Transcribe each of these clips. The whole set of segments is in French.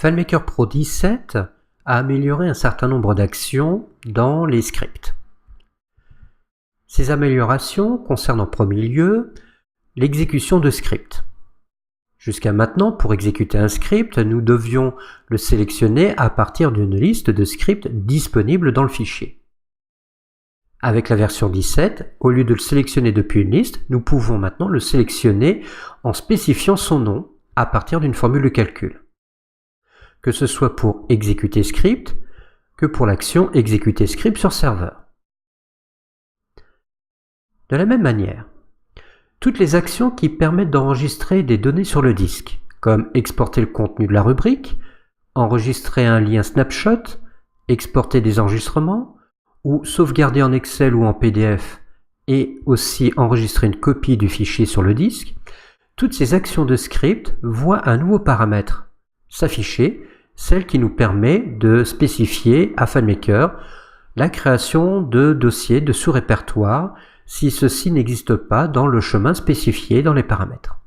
FileMaker Pro 17 a amélioré un certain nombre d'actions dans les scripts. Ces améliorations concernent en premier lieu l'exécution de scripts. Jusqu'à maintenant, pour exécuter un script, nous devions le sélectionner à partir d'une liste de scripts disponibles dans le fichier. Avec la version 17, au lieu de le sélectionner depuis une liste, nous pouvons maintenant le sélectionner en spécifiant son nom à partir d'une formule de calcul. Que ce soit pour exécuter script, que pour l'action exécuter script sur serveur. De la même manière, toutes les actions qui permettent d'enregistrer des données sur le disque, comme exporter le contenu de la rubrique, enregistrer un lien snapshot, exporter des enregistrements, ou sauvegarder en Excel ou en PDF, et aussi enregistrer une copie du fichier sur le disque, toutes ces actions de script voient un nouveau paramètre s'afficher, celle qui nous permet de spécifier à FileMaker la création de dossiers de sous-répertoire si ceci n'existe pas dans le chemin spécifié dans les paramètres.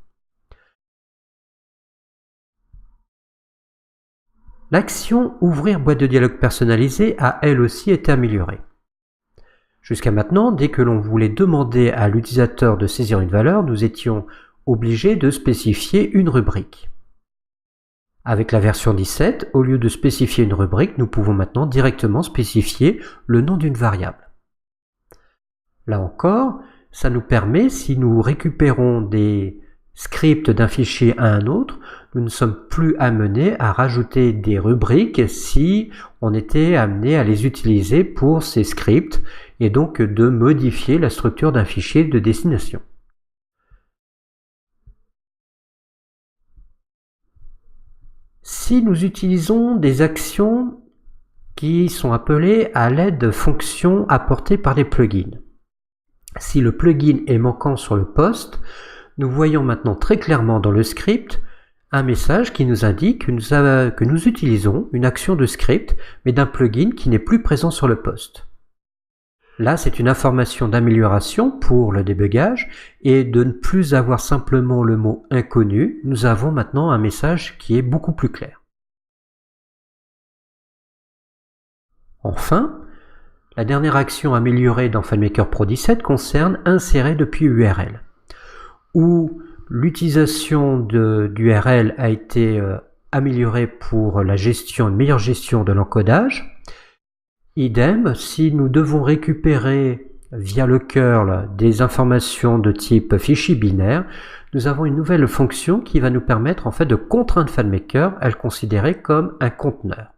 L'action « Ouvrir boîte de dialogue personnalisée » a elle aussi été améliorée. Jusqu'à maintenant, dès que l'on voulait demander à l'utilisateur de saisir une valeur, nous étions obligés de spécifier une rubrique. Avec la version 17, au lieu de spécifier une rubrique, nous pouvons maintenant directement spécifier le nom d'une variable. Là encore, ça nous permet, si nous récupérons des scripts d'un fichier à un autre, nous ne sommes plus amenés à rajouter des rubriques si on était amené à les utiliser pour ces scripts et donc de modifier la structure d'un fichier de destination. Si nous utilisons des actions qui sont appelées à l'aide de fonctions apportées par des plugins, si le plugin est manquant sur le poste, nous voyons maintenant très clairement dans le script un message qui nous indique que nous utilisons une action de script, mais d'un plugin qui n'est plus présent sur le poste. Là, c'est une information d'amélioration pour le débugage, et de ne plus avoir simplement le mot inconnu, nous avons maintenant un message qui est beaucoup plus clair. Enfin, la dernière action améliorée dans FileMaker Pro 17 concerne insérer depuis URL, où l'utilisation d'URL a été améliorée pour la gestion, une meilleure gestion de l'encodage. Idem, si nous devons récupérer via le curl des informations de type fichier binaire, nous avons une nouvelle fonction qui va nous permettre en fait de contraindre FileMaker à le considérer comme un conteneur.